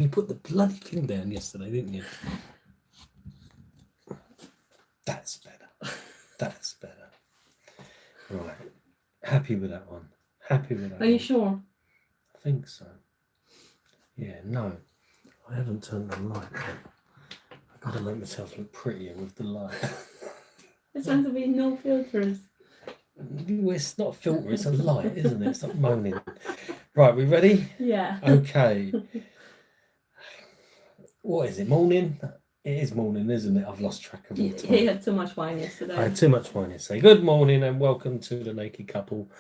You put the bloody thing down yesterday, didn't you? That's better. That's better. Right. Happy with that one. Happy with that Are you one. sure? I think so. Yeah, no. I haven't turned the light on. I've got to make myself look prettier with the light. It's meant to be no filters. Well, it's not a filter, it's a light, isn't it? It's not moaning. Right, we ready? Yeah. Okay. What is it, morning? It is morning, isn't it? I've lost track of the time. He had too much wine yesterday. I had too much wine yesterday. Good morning and welcome to the Naked Couple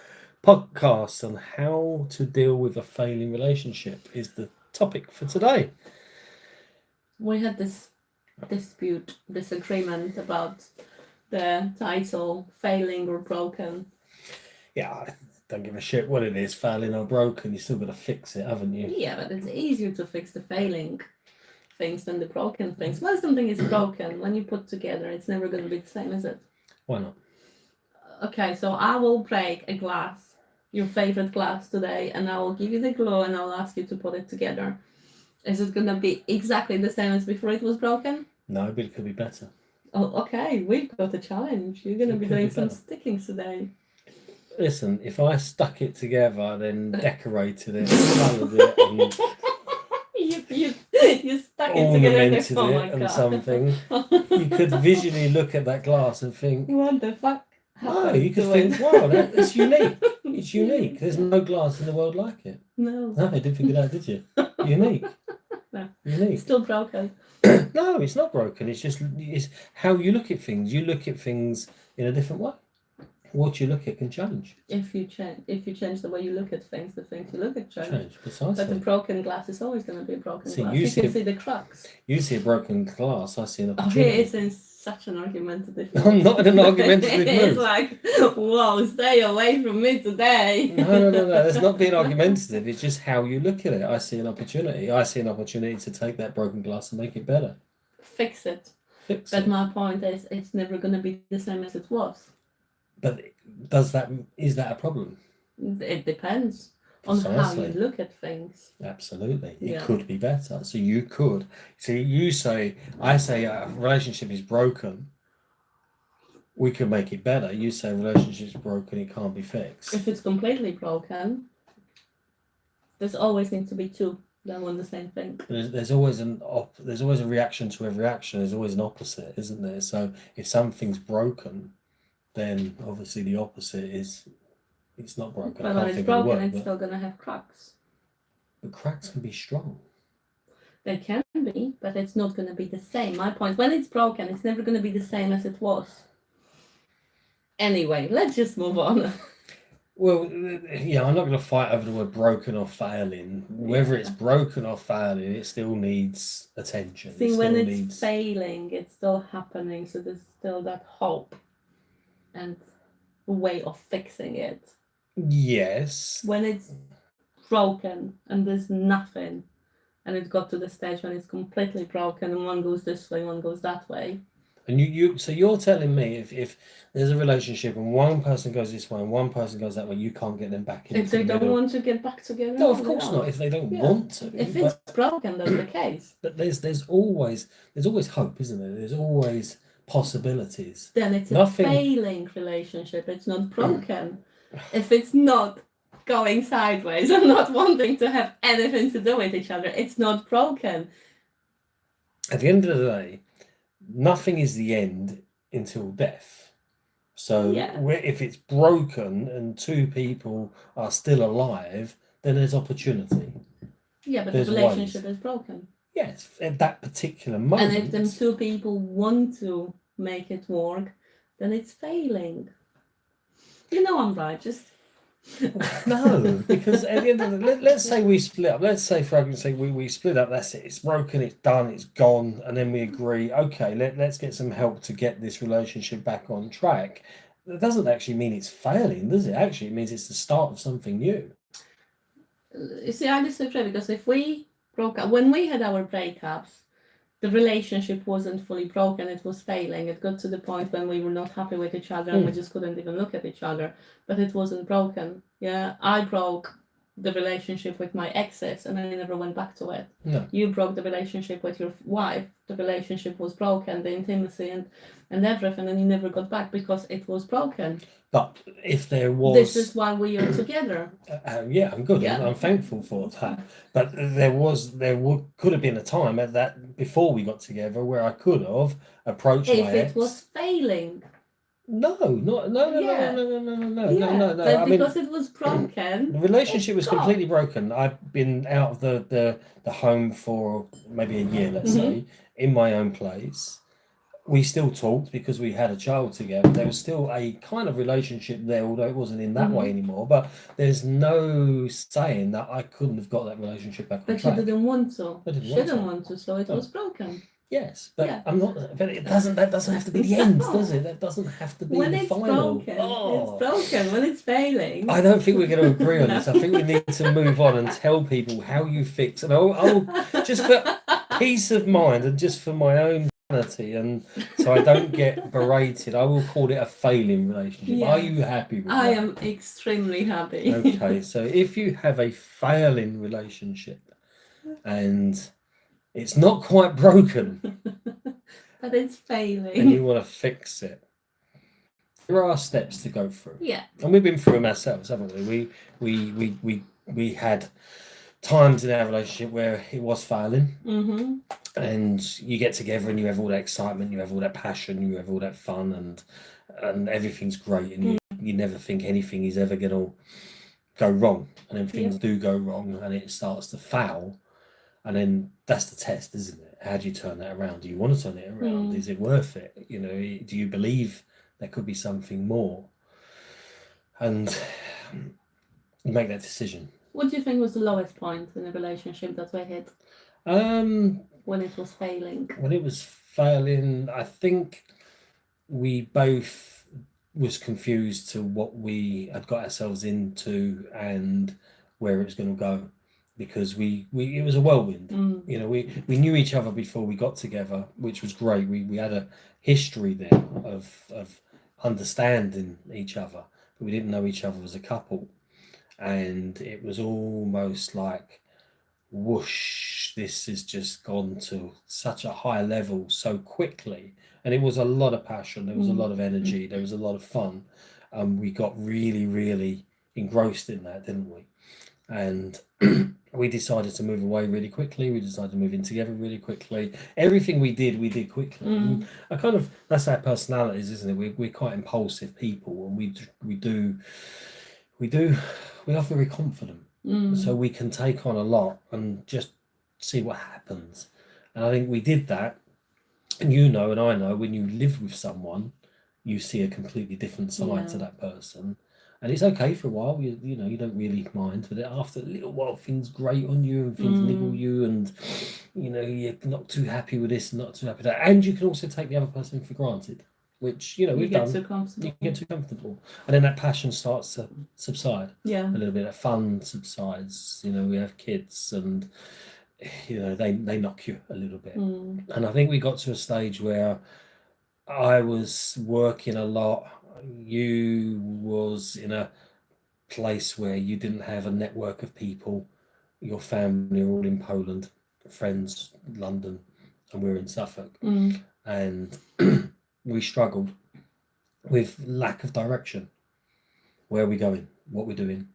podcast on how to deal with a failing relationship is the topic for today. We had this disagreement about the title, Failing or Broken. Yeah, I don't give a shit what it is, failing or broken, you still got to fix it, haven't you? Yeah, but it's easier to fix the failing things than the broken things. When something is broken, when you put together, it's never going to be the same, is it? Why not? Okay, so I will break a glass, your favorite glass today, and I will give you the glue and I'll ask you to put it together. Is it going to be exactly the same as before it was broken? No, but it could be better. Oh, okay, we've got a challenge. You're going to be doing some stickings today. Listen, if I stuck it together, then decorated it, coloured it, and you stuck it together ornamented it and something, you could visually look at that glass and think, what the fuck happened? No, you could think, wow, that's unique. It's unique. There's no glass in the world like it. No. No, you didn't figure that, did you? Unique. No. Unique. It's still broken. No, it's not broken. It's how you look at things. You look at things in a different way. What you look at can change. If you change the way you look at things, the things you look at change. Precisely. But the broken glass is always going to be a broken glass. You can see the cracks. You see a broken glass, I see an opportunity. Oh, he is in such an argumentative mood. I'm not in an argumentative mood. It's like, whoa, stay away from me today. No. It's not being argumentative. It's just how you look at it. I see an opportunity. I see an opportunity to take that broken glass and make it better. Fix it. But my point is, it's never going to be the same as it was. But is that a problem? It depends on how you look at things. Absolutely. It could be better. So you could. So I say a relationship is broken. We could make it better. You say a relationship is broken, it can't be fixed. If it's completely broken, there's always needs to be two that want the same thing. There's always a reaction to every action. There's always an opposite, isn't there? So if something's broken, then obviously the opposite is it's not broken. But when it's broken, it's still going to have cracks. But cracks can be strong. They can be, but it's not going to be the same. My point, when it's broken, it's never going to be the same as it was. Anyway, let's just move on. Well, yeah, I'm not going to fight over the word broken or failing. Whether it's broken or failing, it still needs attention. See, when it's failing, it's still happening, so there's still that hope and a way of fixing it. Yes. When it's broken and there's nothing, and it got to the stage when it's completely broken and one goes this way, one goes that way. And so you're telling me if there's a relationship and one person goes this way and one person goes that way, you can't get them back into if they the don't middle. Want to get back together? No, of course not. If they don't want to. If it's broken, that's the case. But there's always hope, isn't there? There's always possibilities. Then it's a failing relationship. It's not broken. If it's not going sideways and not wanting to have anything to do with each other, it's not broken. At the end of the day, nothing is the end until death. So if it's broken and two people are still alive, then there's opportunity. Yeah, but the relationship is broken. Yes, at that particular moment. And if them two people want to make it work, then it's failing. You know I'm right, just... No, because at the end of the let's say we split up. Let's say, for argument's sake, we split up. That's it. It's broken. It's done. It's gone. And then we agree. Okay, let's get some help to get this relationship back on track. That doesn't actually mean it's failing, does it? Actually, it means it's the start of something new. You see, I disagree because if we broke up when we had our breakups, the relationship wasn't fully broken. It was failing. It got to the point when we were not happy with each other and we just couldn't even look at each other. But it wasn't broken. Yeah, I broke the relationship with my exes and I never went back to it. No. You broke the relationship with your wife. The relationship was broken, the intimacy and everything, and you never got back because it was broken. But if there was, this is why we are together. Yeah, I'm good. Yeah. I'm thankful for that. But could have been a time at that before we got together where I could have approached If my it ex. was failing. No. Yeah. No. But I because mean, it was broken, the relationship was it's gone. completely broken. I've been out of the home for maybe a year, let's say, in my own place. We still talked because we had a child together. There was still a kind of relationship there, although it wasn't in that way anymore. But there's no saying that I couldn't have got that relationship back on track. But you didn't want to. I didn't Shouldn't want to, so it was broken. Yes, but Yeah. I'm not. But it doesn't. That doesn't have to be the end, does it? That doesn't have to be When the it's final. broken, Oh. it's broken. When it's failing. I don't think we're going to agree on No. this. I think we need to move on and tell people how you fix. And I'll just for peace of mind and just for my own sanity, and so I don't get berated, I will call it a failing relationship. Yes. Are you happy with that? I am extremely happy. Okay, so if you have a failing relationship and it's not quite broken, but it's failing, and you want to fix it, there are steps to go through. Yeah. And we've been through them ourselves, haven't we? We had times in our relationship where it was failing, and you get together and you have all that excitement, you have all that passion, you have all that fun, and everything's great, and you never think anything is ever going to go wrong, and then things do go wrong, and it starts to fail, and then that's the test, isn't it? How do you turn that around? Do you want to turn it around? Is it worth it? You know, do you believe there could be something more? And you make that decision. What do you think was the lowest point in a relationship that we hit? When it was failing. When it was failing, I think we both was confused to what we had got ourselves into and where it was going to go, because we it was a whirlwind. You know, we knew each other before we got together, which was great. We had a history there of understanding each other, but we didn't know each other as a couple, and it was almost like, whoosh, this has just gone to such a high level so quickly. And it was a lot of passion, there was a lot of energy, there was a lot of fun, and we got really, really engrossed in that, didn't we? And we decided to move away really quickly. We decided to move in together really quickly. Everything we did quickly. And I kind of, that's our personalities, isn't it? We're quite impulsive people, and we are very confident. So we can take on a lot and just see what happens. And I think we did that. And you know, and I know, when you live with someone, you see a completely different side to that person. And it's okay for a while, you know, you don't really mind, but after a little while things grate on you and things niggle you, and you know, you're not too happy with this, not too happy with that. And you can also take the other person for granted, which, you know, we've done. You get too comfortable. And then that passion starts to subside. A little bit of fun subsides. You know, we have kids, and you know, they knock you a little bit. And I think we got to a stage where I was working a lot. You was in a place where you didn't have a network of people. Your family are all in Poland, friends London, and we're in Suffolk. And we struggled with lack of direction. Where are we going? What we're doing?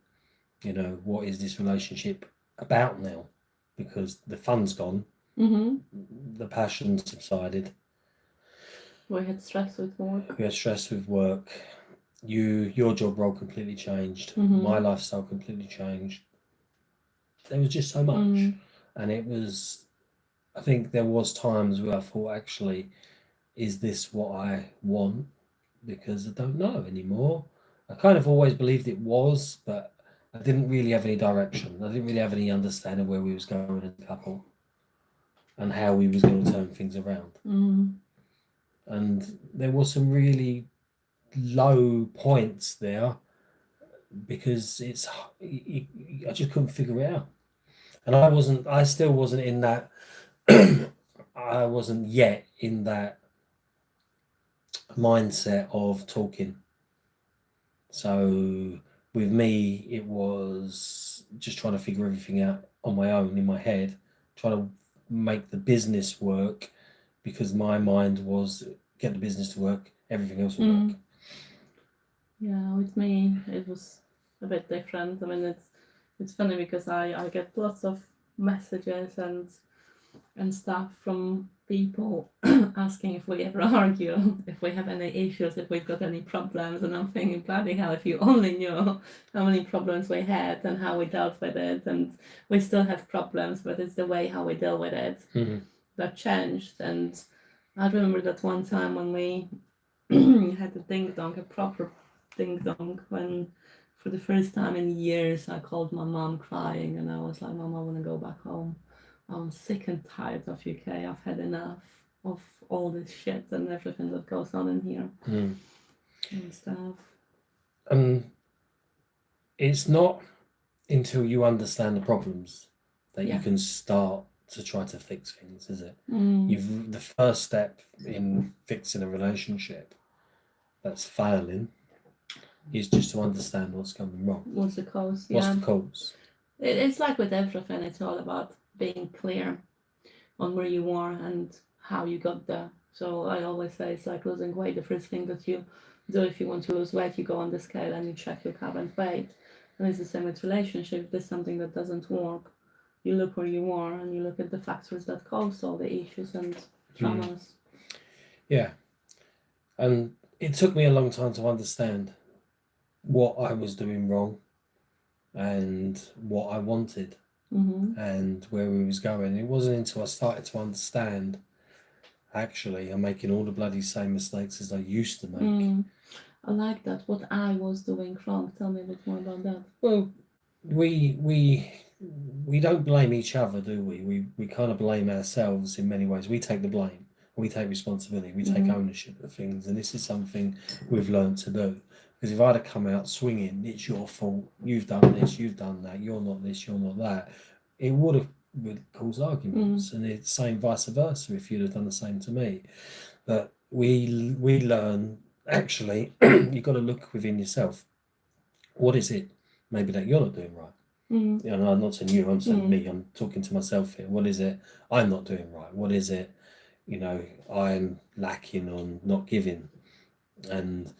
You know, what is this relationship about now? Because the fun's gone, the passion subsided. We had stress with work. Your job role completely changed. My lifestyle completely changed. There was just so much, and it was. I think there was times where I thought, actually, is this what I want? Because I don't know anymore. I kind of always believed it was, but I didn't really have any direction. I didn't really have any understanding where we was going as a couple, and how we was going to turn things around. And there was some really low points there, because I just couldn't figure it out. And I still wasn't in that, I wasn't yet in that mindset of talking. So with me, it was just trying to figure everything out on my own in my head, trying to make the business work because my mind was get the business to work, everything else will work. Yeah, with me it was a bit different. I mean, it's funny because I get lots of messages and stuff from people asking if we ever argue, if we have any issues, if we've got any problems, and I'm thinking, bloody hell, if you only knew how many problems we had and how we dealt with it, and we still have problems, but it's the way how we deal with it that changed. And I remember that one time when we had a ding dong, a proper ding dong, when for the first time in years I called my mom crying and I was like, Mom, I want to go back home. I'm sick and tired of UK. I've had enough of all this shit and everything that goes on in here and stuff. It's not until you understand the problems that Yeah. you can start to try to fix things, is it? Mm. The first step in fixing a relationship that's failing is just to understand what's going wrong. What's the cause? What's Yeah. the cause? It's like with everything, it's all about being clear on where you are and how you got there. So I always say it's like losing weight. The first thing that you do if you want to lose weight, you go on the scale and you check your current weight. And it's the same with relationship. If there's something that doesn't work, you look where you are and you look at the factors that cause all the issues and traumas. Yeah. And it took me a long time to understand what I was doing wrong and what I wanted and where we was going. It wasn't until I started to understand actually I'm making all the bloody same mistakes as I used to make. I like that. What I was doing wrong. Tell me a bit more about that. Well, we don't blame each other, do we? We kind of blame ourselves in many ways. We take the blame, we take responsibility, we take ownership of things, and this is something we've learned to do. Because if I'd have come out swinging, it's your fault, you've done this, you've done that, you're not this, you're not that, it would cause arguments, and it's same vice versa if you'd have done the same to me. But we learn actually you've got to look within yourself. What is it maybe that you're not doing right? You know, I'm not saying you, I'm saying me. I'm talking to myself here. What is it I'm not doing right? What is it, you know, I'm lacking on not giving? And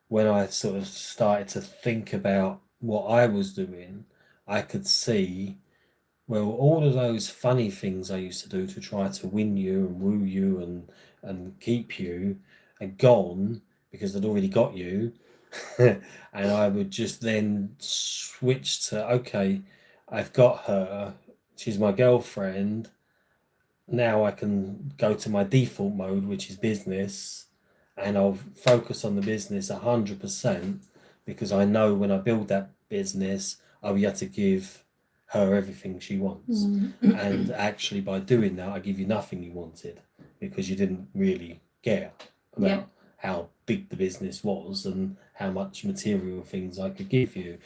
when I sort of started to think about what I was doing, I could see, well, all of those funny things I used to do to try to win you and woo you and keep you are gone because I'd already got you. And I would just then switch to, okay, I've got her, she's my girlfriend. Now I can go to my default mode, which is business, and I'll focus on the business 100% because I know when I build that business, I'll be able to give her everything she wants. And actually, by doing that, I give you nothing you wanted because you didn't really care about how big the business was and how much material things I could give you.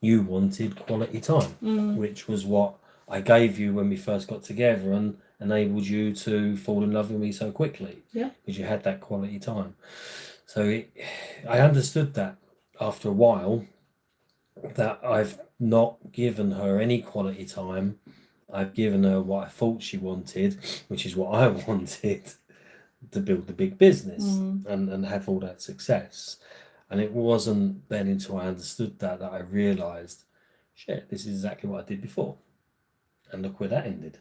You wanted quality time, which was what I gave you when we first got together and enabled you to fall in love with me so quickly. Because you had that quality time. So I understood that after a while that I've not given her any quality time. I've given her what I thought she wanted, which is what I wanted, to build the big business and have all that success. And it wasn't then until I understood that I realised, shit, this is exactly what I did before. And look where that ended.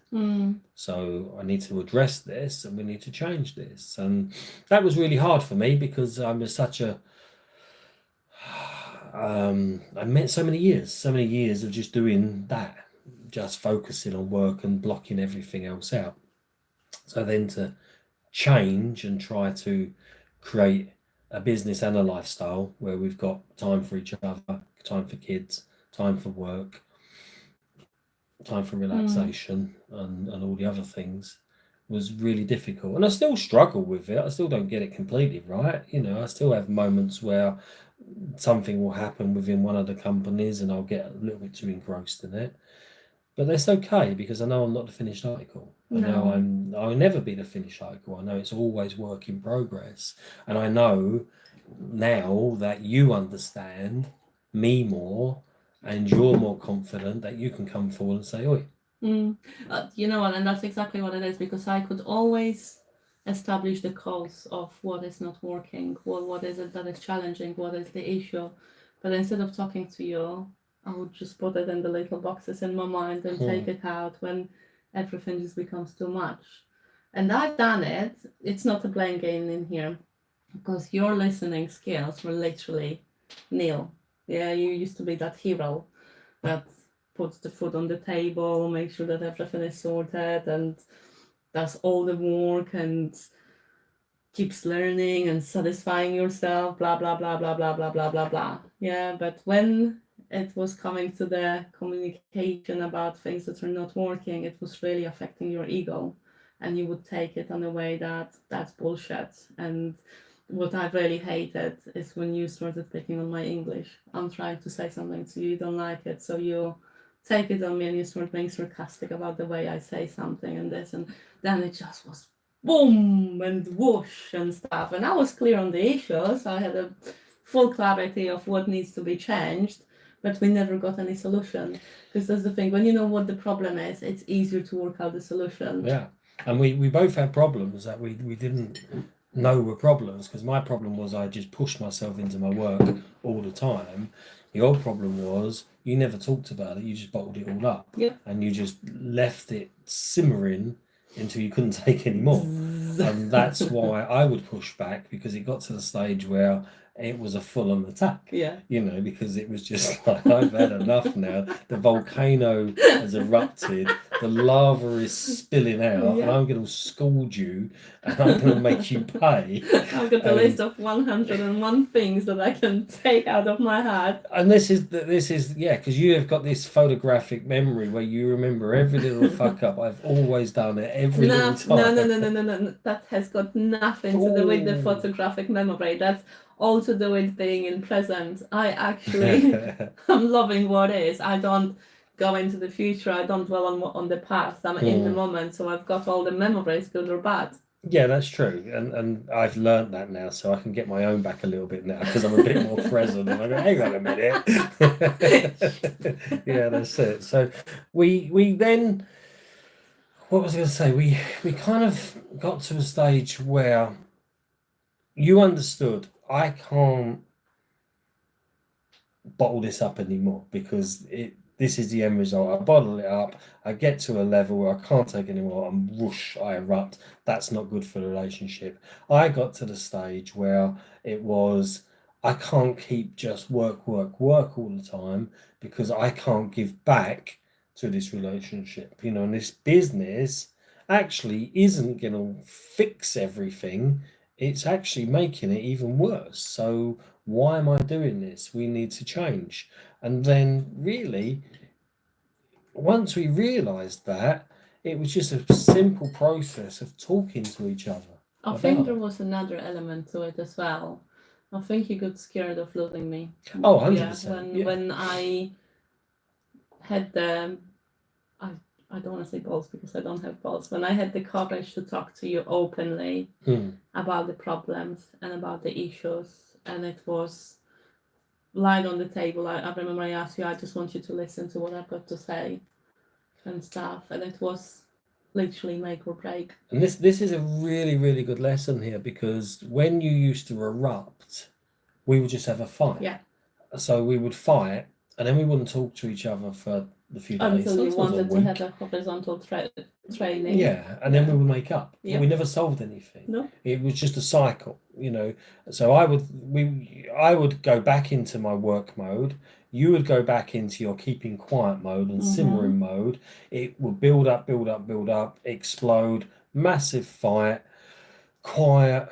So I need to address this and we need to change this. And that was really hard for me because I was such a... I met so many years of just doing that, just focusing on work and blocking everything else out. So then to change and try to create a business and a lifestyle where we've got time for each other, time for kids, time for work, time for relaxation and all the other things was really difficult. And I still struggle with it. I still don't get it completely right. You know, I still have moments where something will happen within one of the companies and I'll get a little bit too engrossed in it. But that's okay because I know I'm not the finished article. I know I'll never be the finished article. I know it's always work in progress. And I know now that you understand me more and you're more confident that you can come forward and say, oi. You know what, and that's exactly what it is, because I could always establish the cause of what is not working, what is it that is challenging, what is the issue. But instead of talking to you, I would just put it in the little boxes in my mind and take it out when everything just becomes too much. And I've done it. It's not a blame game in here, because your listening skills were literally nil. Yeah, you used to be that hero that puts the food on the table, makes sure that everything is sorted, and does all the work and keeps learning and satisfying yourself, blah blah blah blah blah blah blah blah blah. Yeah, but when it was coming to the communication about things that are not working, it was really affecting your ego, and you would take it on a way that that's bullshit. And what I really hated is when you started picking on my English. I'm trying to say something to you, you don't like it, so you take it on me and you start being sarcastic about the way I say something and this, and then it just was boom and whoosh and stuff. And I was clear on the issues. I had a full clarity of what needs to be changed, but we never got any solution. Because that's the thing, when you know what the problem is, it's easier to work out the solution. Yeah. And we both had problems that we didn't know were problems, because my problem was I just pushed myself into my work all the time. Your problem was you never talked about it, you just bottled it all up. Yeah. And you just left it simmering until you couldn't take any more. And that's why I would push back, because it got to the stage where it was a full-on attack. Yeah. You know, because it was just like, I've had enough now. The volcano has erupted, the lava is spilling out, and I'm going to scold you, and I'm going to make you pay. I've got a list of 101 things that I can take out of my head. And this is yeah, because you have got this photographic memory where you remember every little fuck up. I've always done it every little time. No. That has got nothing to do with the photographic memory. That's all to do with being in present. I actually I'm loving what is. I don't go into the future. I don't dwell on the past. I'm in the moment, so I've got all the memories, good or bad. Yeah, that's true, and I've learned that now, so I can get my own back a little bit now, because I'm a bit more present. And I go, hang on a minute. Yeah, that's it. So we then, what was I going to say? We kind of got to a stage where you understood I can't bottle this up anymore, because this is the end result. I bottle it up, I get to a level where I can't take anymore, and whoosh, I erupt. That's not good for the relationship. I got to the stage where it was, I can't keep just work all the time, because I can't give back to this relationship. You know, and this business actually isn't going to fix everything. It's actually making it even worse. So why am I doing this? We need to change. And then really, once we realised that, it was just a simple process of talking to each other. I think there was another element to it as well. I think you got scared of losing me. Oh, 100%. Yeah, when I had the, I don't want to say balls because I don't have balls. When I had the courage to talk to you openly about the problems and about the issues, and it was light on the table. I remember I asked you, I just want you to listen to what I've got to say and stuff, and it was literally make or break. And this is a really, really good lesson here, because when you used to erupt, we would just have a fight. Yeah. So we would fight, and then we wouldn't talk to each other for a few days. Until you wanted to have a horizontal training. Yeah, and then we would make up. Yeah. We never solved anything. No. It was just a cycle, you know. So I would go back into my work mode. You would go back into your keeping quiet mode and simmering mode. It would build up, explode, massive fight, quiet,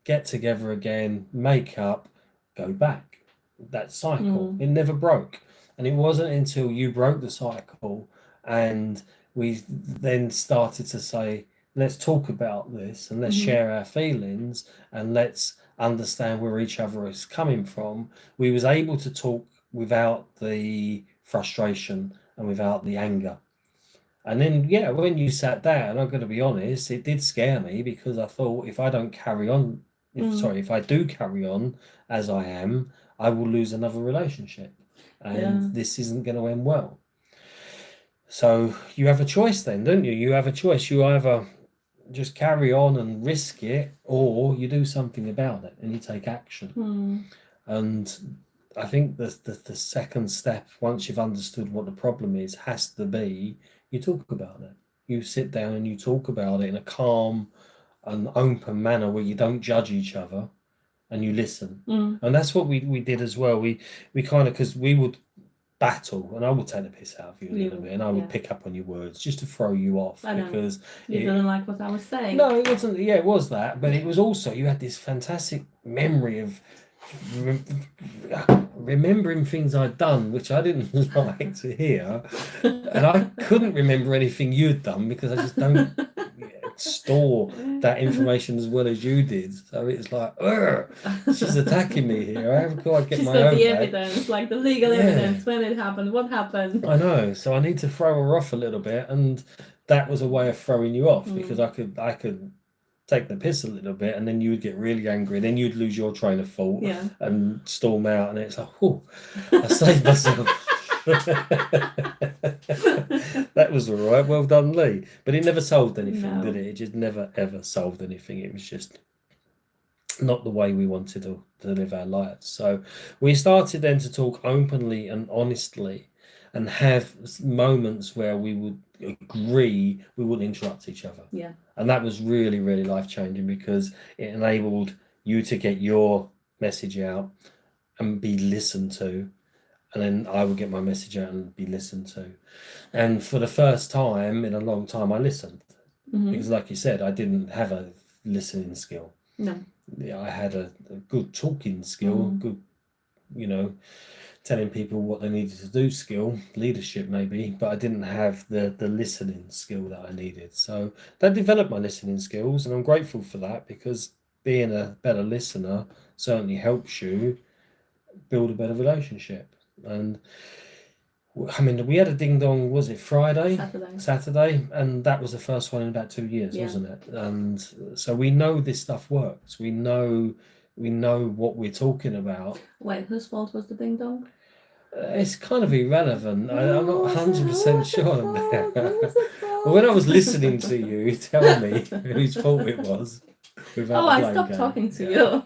get together again, make up, go back. That cycle, it never broke. And it wasn't until you broke the cycle and we then started to say, let's talk about this and let's share our feelings and let's understand where each other is coming from. We was able to talk without the frustration and without the anger. And then, yeah, when you sat down, I'm going to be honest, it did scare me, because I thought, if I don't carry on, if I do carry on as I am, I will lose another relationship. and this isn't going to end well. So you have a choice then, don't you? You have a choice. You either just carry on and risk it, or you do something about it and you take action. And I think the second step, once you've understood what the problem is, has to be you talk about it. You sit down and you talk about it in a calm and open manner where you don't judge each other, and you listen. And that's what we did as well. We kind of, because we would battle, and I would take the piss out of you a little bit, and I would pick up on your words just to throw you off, because you didn't like what I was saying. No, it wasn't. Yeah, it was that, but it was also, you had this fantastic memory of remembering things I'd done which I didn't like to hear, and I couldn't remember anything you'd done because I just don't store that information as well as you did. So it's like, she's attacking me here. I haven't quite get she's my got own the back. evidence, like the legal evidence, when it happened, what happened. I know, so I need to throw her off a little bit, and that was a way of throwing you off, because I could take the piss a little bit, and then you would get really angry, and then you'd lose your train of thought and storm out, and it's like, oh, I saved myself. That was all right, well done, Lee. But it never solved anything, did it? It just never ever solved anything. It was just not the way we wanted to live our lives. So we started then to talk openly and honestly, and have moments where we would agree we wouldn't interrupt each other. And that was really, really life-changing, because it enabled you to get your message out and be listened to, and then I would get my message out and be listened to. And for the first time in a long time, I listened, because like you said, I didn't have a listening skill. Yeah, I had a good talking skill, good, telling people what they needed to do skill, leadership maybe, but I didn't have the listening skill that I needed. So that developed my listening skills, and I'm grateful for that, because being a better listener certainly helps you build a better relationship. And I mean, we had a ding dong, was it Saturday, and that was the first one in about 2 years, wasn't it? And so we know this stuff works. We know what we're talking about. Wait, whose fault was the ding dong? It's kind of irrelevant. I'm not 100% sure on that. Well, when I was listening to you tell me whose fault it was. I stopped talking to you.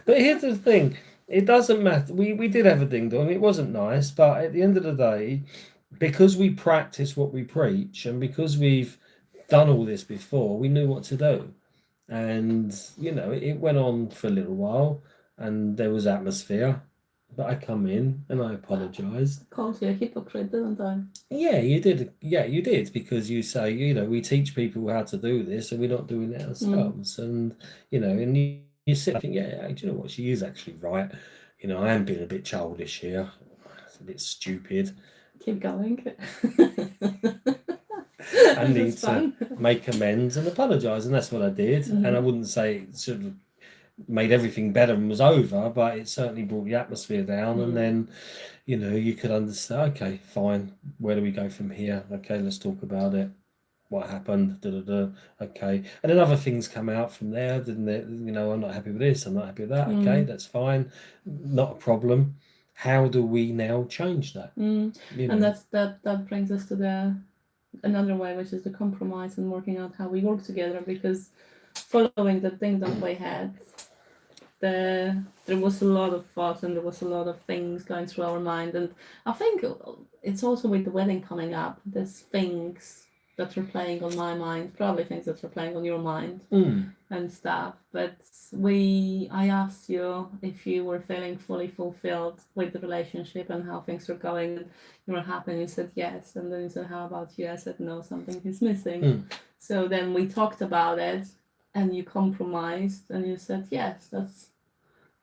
But here's the thing. It doesn't matter. We did have a ding dong. It wasn't nice, but at the end of the day, because we practice what we preach, and because we've done all this before, we knew what to do. And, it went on for a little while, and there was atmosphere. But I come in and I apologised. Called you a hypocrite, didn't I? Yeah, you did. Yeah, you did, because you say, we teach people how to do this, and we're not doing it ourselves. And, and you sit and think, do you know what? She is actually right. I am being a bit childish here. It's a bit stupid. Keep going. I need to make amends and apologise, and that's what I did. And I wouldn't say it sort of made everything better and was over, but it certainly brought the atmosphere down. And then, you could understand, okay, fine, where do we go from here? Okay, let's talk about it. What happened? Okay. And then other things come out from there, didn't it? I'm not happy with this, I'm not happy with that. Okay, that's fine. Not a problem. How do we now change that? And that brings us to another way, which is the compromise and working out how we work together, because following the thing that we had, there was a lot of thoughts, and there was a lot of things going through our mind. And I think it's also with the wedding coming up, there's things that are playing on my mind, probably things that are playing on your mind and stuff. But I asked you if you were feeling fully fulfilled with the relationship and how things are going, and you were happy, and you said yes. And then you said, how about you? I said, no, something is missing. So then we talked about it, and you compromised, and you said, yes,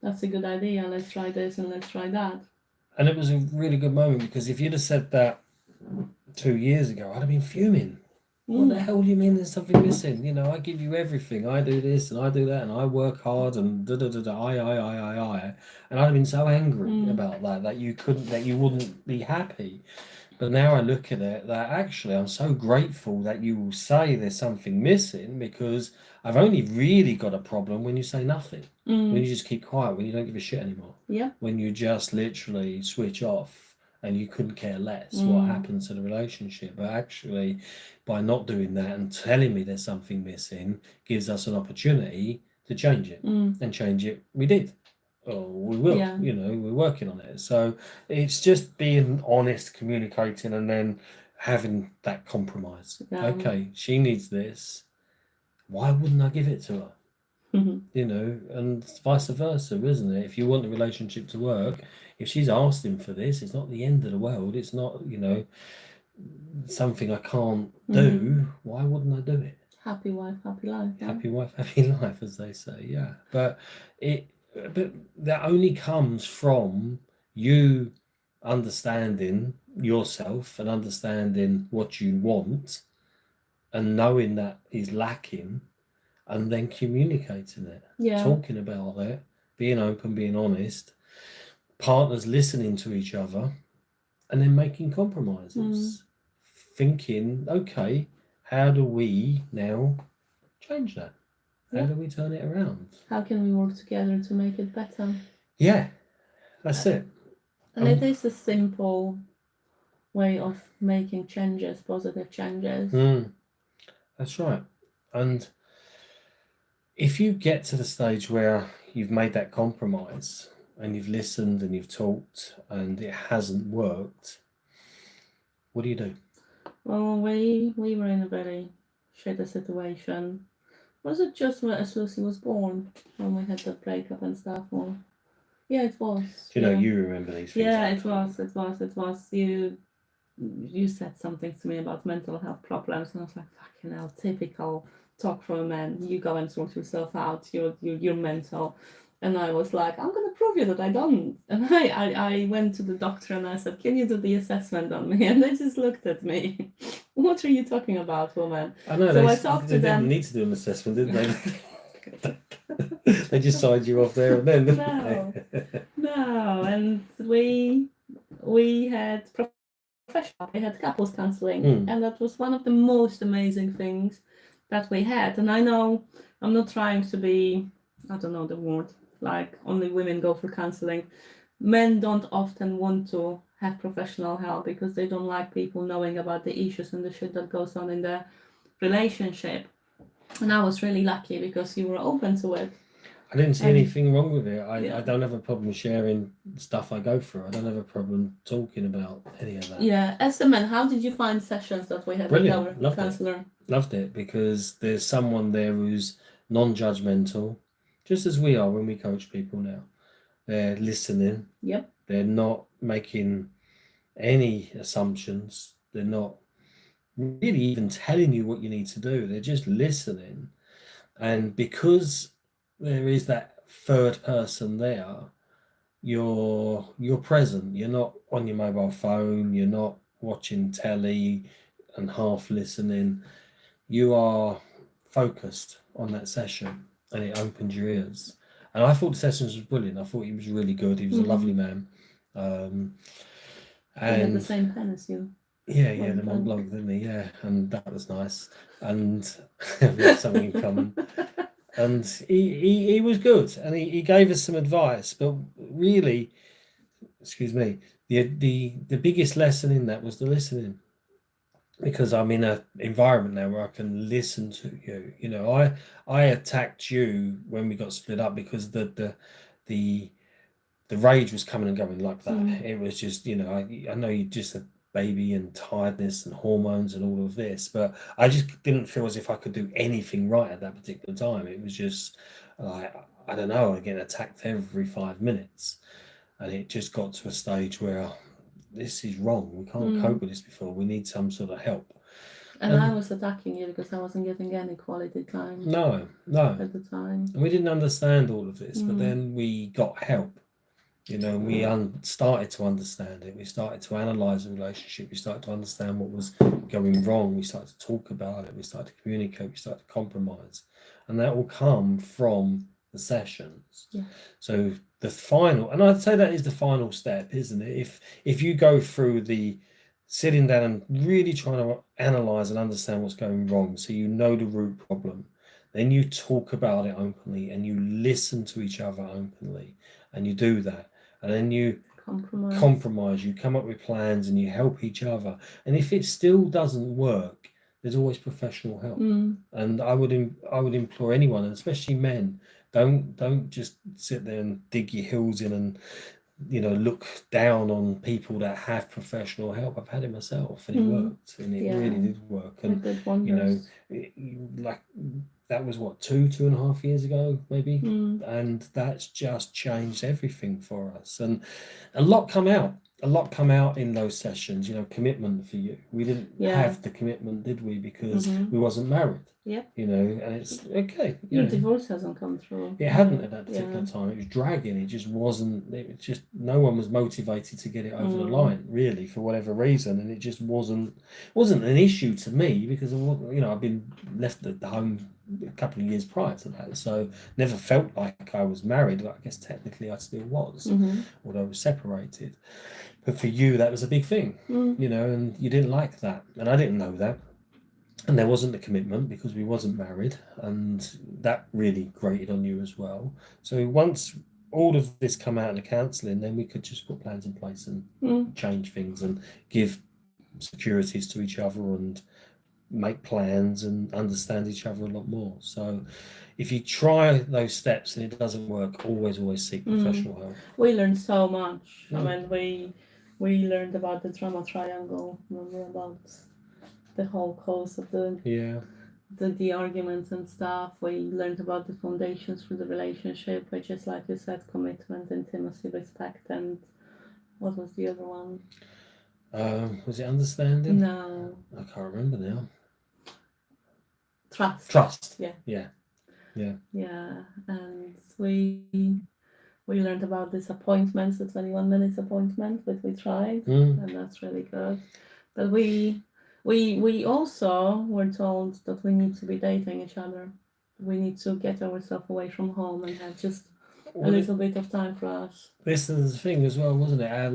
that's a good idea. Let's try this and let's try that. And it was a really good moment, because if you'd have said that 2 years ago, I'd have been fuming. What the hell do you mean there's something missing? I give you everything. I do this and I do that, and I work hard, and I. And I'd have been so angry about that you wouldn't be happy. But now I look at it that actually I'm so grateful that you will say there's something missing, because I've only really got a problem when you say nothing. When you just keep quiet, when you don't give a shit anymore. Yeah. When you just literally switch off and you couldn't care less what happens to the relationship. But actually, by not doing that and telling me there's something missing, gives us an opportunity to change it. And change it, we did. Or we will, Yeah. we're working on it. So it's just being honest, communicating, and then having that compromise. Yeah. Okay, she needs this. Why wouldn't I give it to her? And vice versa, isn't it? If you want the relationship to work, if she's asking for this, it's not the end of the world. It's not, something I can't do. Why wouldn't I do it? Happy wife, happy life. Yeah? Happy wife, happy life, as they say. Yeah, but that only comes from you understanding yourself and understanding what you want, and knowing that is lacking, and then communicating it, talking about it, being open, being honest, partners listening to each other, and then making compromises, thinking, okay, how do we now change that? How do we turn it around? How can we work together to make it better? Yeah, that's it. And it is a simple way of making changes, positive changes. That's right. And if you get to the stage where you've made that compromise and you've listened and you've talked and it hasn't worked, what do you do? Well, we were in a very shitty situation. Was it just as Lucy was born when we had the breakup and stuff? Or yeah, it was. Do you know, you remember these things? Yeah, it was. You said something to me about mental health problems, and I was like, fucking hell, typical talk from a man. You go and sort yourself out. You're mental. And I was like, I'm gonna prove you that I don't. And I went to the doctor and I said, can you do the assessment on me? And they just looked at me. What are you talking about, woman? I know. So I talked to them. They didn't need to do an assessment, did they? They just signed you off there and then. No. And we had professional. We had couples counseling, and that was one of the most amazing things that we had. And I know I'm not trying to be, I don't know the word, like only women go for counseling. Men don't often want to have professional help because they don't like people knowing about the issues and the shit that goes on in the relationship. And I was really lucky because you were open to it. I didn't see anything wrong with it. I don't have a problem sharing stuff I go through. I don't have a problem talking about any of that. Yeah, as a man, how did you find sessions that we had with our counsellor? Loved it, because there's someone there who's non-judgmental, just as we are when we coach people now. They're listening. Yep. They're not making any assumptions. They're not really even telling you what you need to do. They're just listening. And because there is that third person there, you're present. You're not on your mobile phone. You're not watching telly and half listening. You are focused on that session, and it opened your ears. And I thought the session was brilliant. I thought he was really good. He was a lovely man. And he had the same pen as you. Yeah, the Mont Blanc, didn't he? Yeah, and that was nice. And we had something in common. And he was good, and he gave us some advice. But really, excuse me, the biggest lesson in that was the listening. Because I'm in an environment now where I can listen to you. You know, I attacked you when we got split up because the rage was coming and going like that. It was just, you know, I know you just a baby and tiredness and hormones and all of this, but I just didn't feel as if I could do anything right at that particular time. It was just like, I don't know, I get attacked every 5 minutes, and it just got to a stage where this is wrong. We can't cope with this before. We need some sort of help. And I was attacking you because I wasn't getting any quality time. No. At the time. And we didn't understand all of this, but then we got help. You know, we started to understand it. We started to analyse the relationship. We started to understand what was going wrong. We started to talk about it. We started to communicate. We started to compromise. And that will come from the sessions. Yeah. So the final, and I'd say that is the final step, isn't it? If you go through the sitting down and really trying to analyze and understand what's going wrong, so you know the root problem. Then you talk about it openly and you listen to each other openly, and you do that, and then you compromise, you come up with plans and you help each other. And if it still doesn't work, there's always professional help. And I would implore anyone, and especially men, don't just sit there and dig your heels in and look down on people that have professional help. I've had it myself, and it worked, and it really did work. And like that was what, 2.5 years ago, maybe, and that's just changed everything for us. And a lot come out in those sessions. Commitment for you. We didn't have the commitment, did we? Because we wasn't married. Yeah. And it's okay. Your divorce hasn't come through. It hadn't at that particular time. It was dragging. It just wasn't. It was just, no one was motivated to get it over the line, really, for whatever reason, and it just wasn't an issue to me, because I've been left at the home a couple of years prior to that, so never felt like I was married. But I guess technically I still was, although I was separated. But for you, that was a big thing, and you didn't like that, and I didn't know that. And there wasn't the commitment because we wasn't married, and that really grated on you as well. So once all of this come out in the counselling, then we could just put plans in place and change things and give securities to each other and make plans and understand each other a lot more. So if you try those steps and it doesn't work, always seek professional help. We learned so much. I mean, we learned about the trauma triangle, about the whole cause of the arguments and stuff. We learned about the foundations for the relationship, which is, like you said, commitment, intimacy, respect, and what was the other one? Was it understanding? No, I can't remember now. Trust. Yeah. And we learned about this appointments, the 21 minutes appointment, which we tried, and that's really good. But we also were told that we need to be dating each other. We need to get ourselves away from home and have just a little bit of time for us. This is the thing as well, wasn't it? Our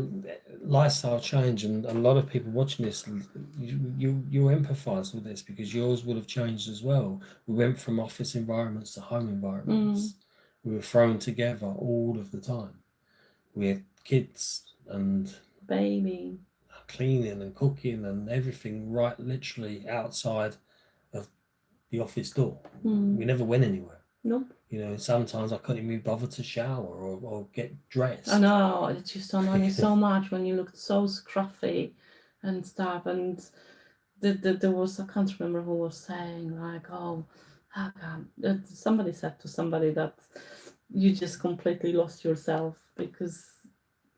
lifestyle change, and a lot of people watching this, you empathise with this because yours would have changed as well. We went from office environments to home environments. We were thrown together all of the time. We had kids and baby, cleaning and cooking and everything right literally outside of the office door. We never went anywhere. Nope. Sometimes I couldn't even bother to shower or get dressed. I know, it just annoyed me so much when you looked so scruffy and stuff. And there was, I can't remember who was saying, like, oh, how come? Somebody said to somebody that you just completely lost yourself because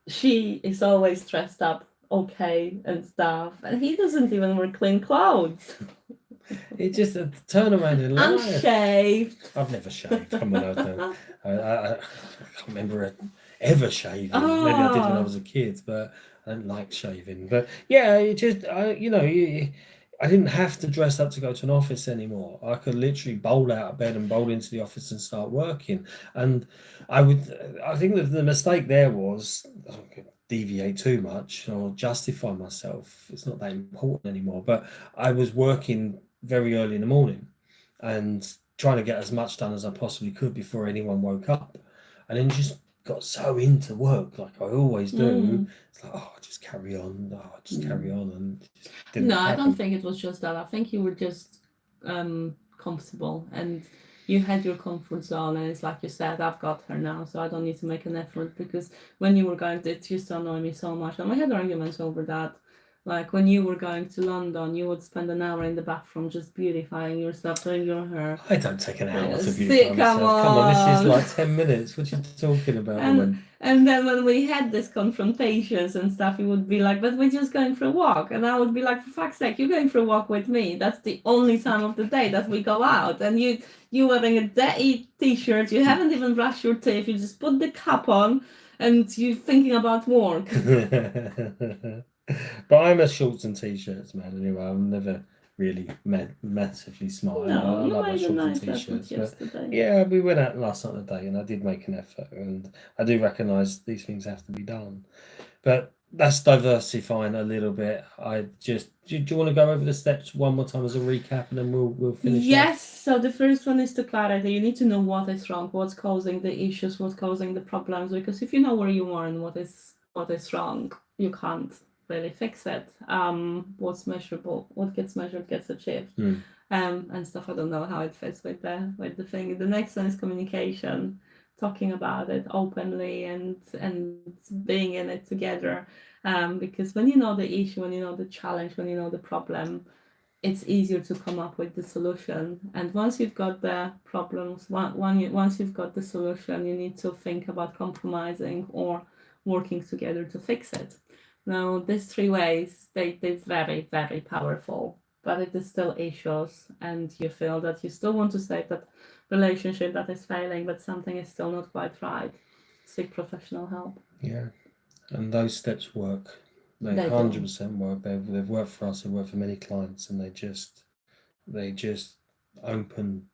she is always dressed up okay and stuff, and he doesn't even wear clean clothes. It's just a turnaround in life. Unshaved. I've never shaved. Come on, I can't remember ever shaving. Maybe I did when I was a kid, but I don't like shaving. But yeah, it just I didn't have to dress up to go to an office anymore. I could literally bowl out of bed and bowl into the office and start working. And I think that the mistake there was, I don't deviate too much or justify myself. It's not that important anymore. But I was working very early in the morning and trying to get as much done as I possibly could before anyone woke up. And then just got so into work, like I always do. It's like, just carry on. Carry on. And no, I don't think it was just that. I think you were just comfortable and you had your comfort zone, and it's like you said, I've got her now, so I don't need to make an effort. Because when you were going to, it used to annoy me so much, and we had arguments over that. Like when you were going to London, you would spend an hour in the bathroom just beautifying yourself, doing your hair. I don't take an hour to beautify myself. Come on, this is like 10 minutes. What are you talking about? And then when we had these confrontations and stuff, he would be like, but we're just going for a walk. And I would be like, for fuck's sake, you're going for a walk with me. That's the only time of the day that we go out. And you wearing a dirty t-shirt, you haven't even brushed your teeth, you just put the cap on and you're thinking about work. But I'm a shorts and t-shirts man anyway. I'm never really massively smart. No, I like my shorts and t-shirts. But yeah, we went out last night today and I did make an effort, and I do recognise these things have to be done. But that's diversifying a little bit. Do you want to go over the steps one more time as a recap, and then we'll finish Yes, up? so the first one is the clarity. You need to know what is wrong, what's causing the issues, what's causing the problems. Because if you know where you are and what is wrong, you can't really fix it. What's measurable, what gets measured gets achieved. And stuff. I don't know how it fits with the thing. The next one is communication, talking about it openly and being in it together. Because when you know the issue, when you know the challenge, when you know the problem, it's easier to come up with the solution. And once you've got the problems, once you've got the solution, you need to think about compromising or working together to fix it. Now, these three ways, they're very, very powerful, but it is still issues, and you feel that you still want to save that relationship that is failing, but something is still not quite right. Seek professional help. Yeah, and those steps work. They They do. 100% work. They've worked for us. They've worked for many clients, and they just open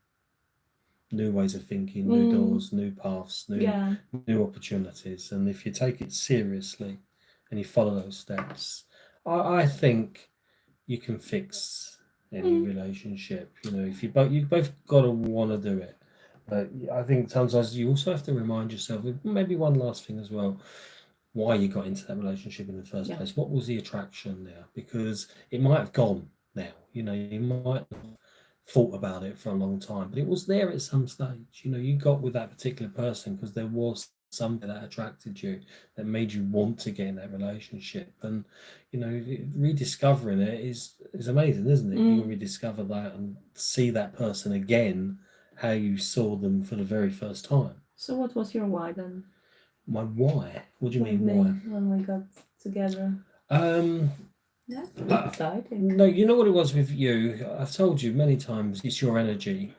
new ways of thinking, new doors, new paths, new opportunities. And if you take it seriously and you follow those steps, I think you can fix any relationship. You know, if you both got to want to do it. But I think sometimes you also have to remind yourself, maybe one last thing as well, why you got into that relationship in the first place. What was the attraction there? Because it might have gone now. You know, you might have thought about it for a long time, but it was there at some stage. You know, you got with that particular person because there was something that attracted you, that made you want to get in that relationship. And you know, rediscovering it is amazing, isn't it? You can rediscover that and see that person again, how you saw them for the very first time. So, what was your why then? My why? What do you mean why? When we got together. Yeah, exciting. No, you know what it was with you. I've told you many times. It's your energy.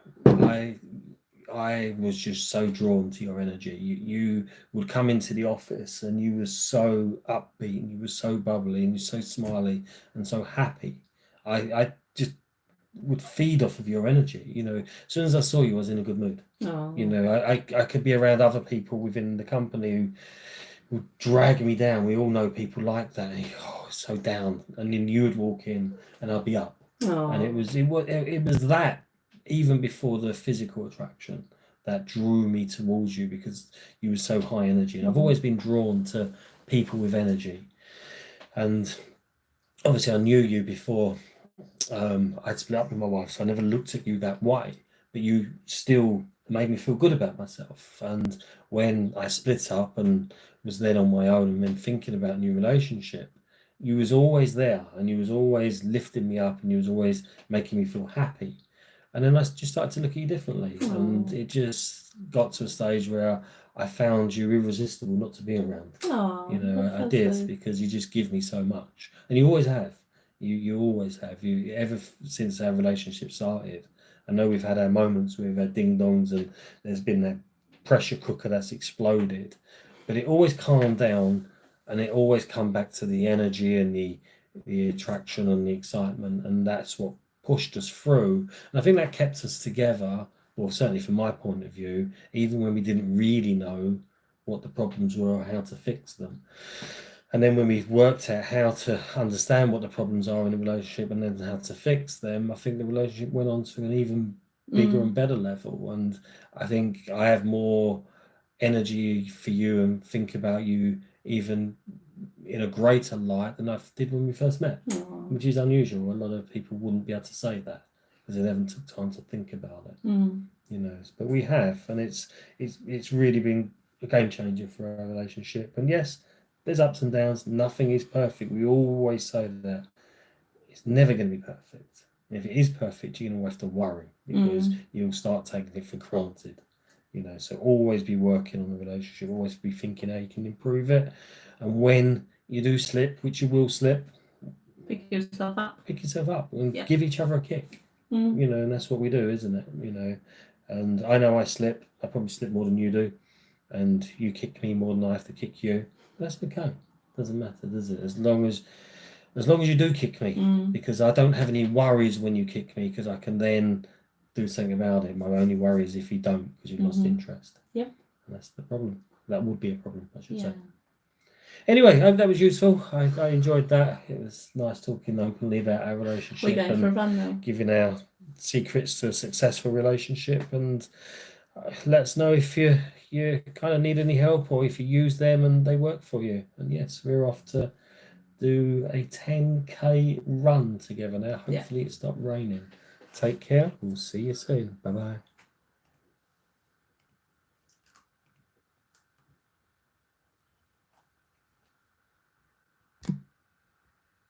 I was just so drawn to your energy. You would come into the office and you were so upbeat and you were so bubbly and you're so smiley and so happy. I just would feed off of your energy. You know, as soon as I saw you, I was in a good mood. Oh. You know, I could be around other people within the company who would drag me down. We all know people like that. And so down, and then you would walk in and I'd be up. Oh. And it was that even before the physical attraction that drew me towards you, because you were so high energy. And I've always been drawn to people with energy. And obviously I knew you before I'd split up with my wife, so I never looked at you that way, but you still made me feel good about myself. And when I split up and was then on my own and then thinking about a new relationship, you was always there and you was always lifting me up and you was always making me feel happy. And then I just started to look at you differently. And it just got to a stage where I found you irresistible not to be around. You know, I did, because you just give me so much. And you always have. You always have. You ever since our relationship started. I know we've had our moments where we've had ding dongs and there's been that pressure cooker that's exploded, but it always calmed down and it always come back to the energy and the attraction and the excitement, and that's what pushed us through. And I think that kept us together, well, certainly from my point of view, even when we didn't really know what the problems were or how to fix them. And then when we've worked out how to understand what the problems are in a relationship and then how to fix them, I think the relationship went on to an even bigger and better level. And I think I have more energy for you and think about you even in a greater light than I did when we first met, which is unusual. A lot of people wouldn't be able to say that because they never took time to think about it. You know, but we have, and it's really been a game changer for our relationship. And yes, there's ups and downs. Nothing is perfect. We always say that it's never going to be perfect. And if it is perfect, you're going to have to worry because you'll start taking it for granted. You know, so always be working on the relationship. Always be thinking how you can improve it. And when you do slip, which you will slip, pick yourself up. Pick yourself up and give each other a kick. You know, and that's what we do, isn't it? You know, and I know I slip. I probably slip more than you do, and you kick me more than I have to kick you. That's okay. Doesn't matter, does it? As long as you do kick me, because I don't have any worries when you kick me, because I can then do something about it. My only worry is if you don't, because you've lost interest. Yep. And that's the problem. That would be a problem, I should say. Anyway, I hope that was useful. I enjoyed that. It was nice talking openly about our relationship We're going and for a run now. giving our secrets to a successful relationship. And let us know if you kind of need any help or if you use them and they work for you. And yes, we're off to do a 10K run together now. Hopefully it stopped raining. Take care. We'll see you soon. Bye bye.